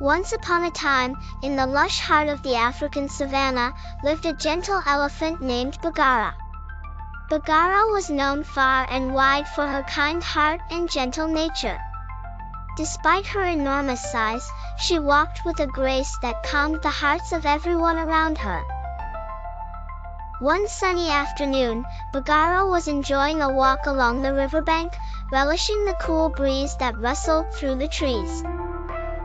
Once upon a time, in the lush heart of the African savanna, lived a gentle elephant named Baghara. Baghara was known far and wide for her kind heart and gentle nature. Despite her enormous size, she walked with a grace that calmed the hearts of everyone around her. One sunny afternoon, Baghara was enjoying a walk along the riverbank, relishing the cool breeze that rustled through the trees.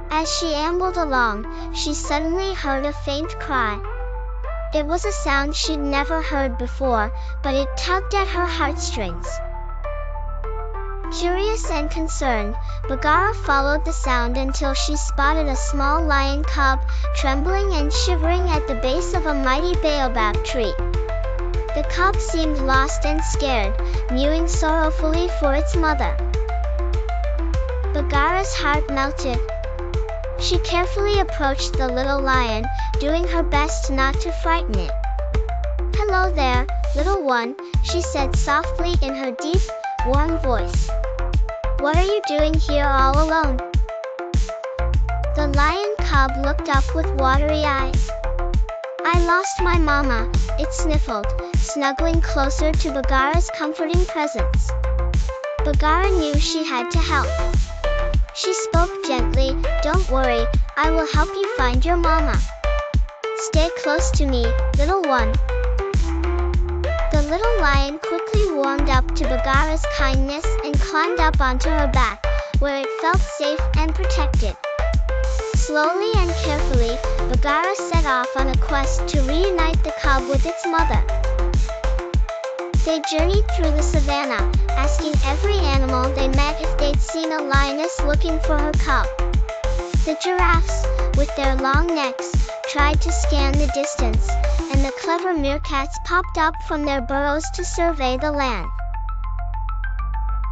As she ambled along, she suddenly heard a faint cry. It was a sound she'd never heard before, but it tugged at her heartstrings. Curious and concerned, Baghara followed the sound until she spotted a small lion cub, trembling and shivering at the base of a mighty baobab tree. The cub seemed lost and scared, mewing sorrowfully for its mother. Baghara's heart melted. She carefully approached the little lion, doing her best not to frighten it. "Hello there, little one," she said softly in her deep, warm voice. "What are you doing here all alone?" The lion cub looked up with watery eyes. "I lost my mama," it sniffled, snuggling closer to Baghara's comforting presence. Baghara knew she had to help. She spoke gently, "Don't worry, I will help you find your mama. Stay close to me, little one." The little lion quickly warmed up to Baghara's kindness and climbed up onto her back, where it felt safe and protected. Slowly and carefully, Baghara set off on a quest to reunite the cub with its mother. They journeyed through the savanna, asking every animal they met if they'd seen a lioness looking for her cub. The giraffes, with their long necks, tried to scan the distance, and the clever meerkats popped up from their burrows to survey the land.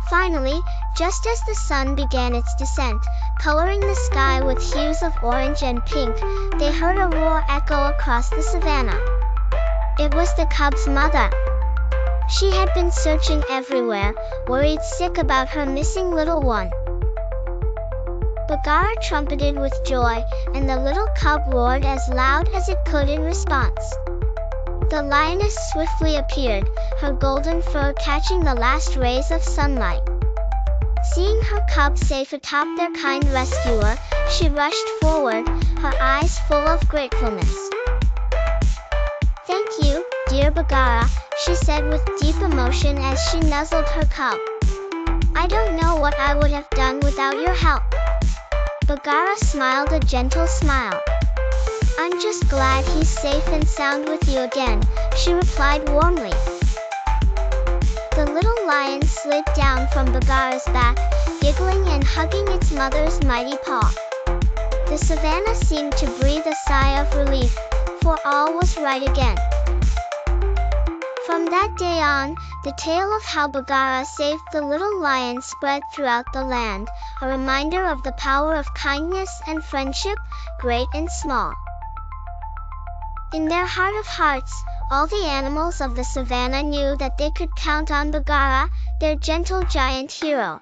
Finally, just as the sun began its descent, coloring the sky with hues of orange and pink, they heard a roar echo across the savanna. It was the cub's mother. She had been searching everywhere, worried sick about her missing little one. Baghara trumpeted with joy, and the little cub roared as loud as it could in response. The lioness swiftly appeared, her golden fur catching the last rays of sunlight. Seeing her cub safe atop their kind rescuer, she rushed forward, her eyes full of gratefulness. "Thank you, dear Baghara," she said with deep emotion as she nuzzled her cub. "I don't know what I would have done without your help." Baghara smiled a gentle smile. "I'm just glad he's safe and sound with you again," she replied warmly. The little lion slid down from Baghara's back, giggling and hugging its mother's mighty paw. The savanna seemed to breathe a sigh of relief, for all was right again. From that day on, the tale of how Baghara saved the little lion spread throughout the land, a reminder of the power of kindness and friendship, great and small. In their heart of hearts, all the animals of the savanna knew that they could count on Baghara, their gentle giant hero.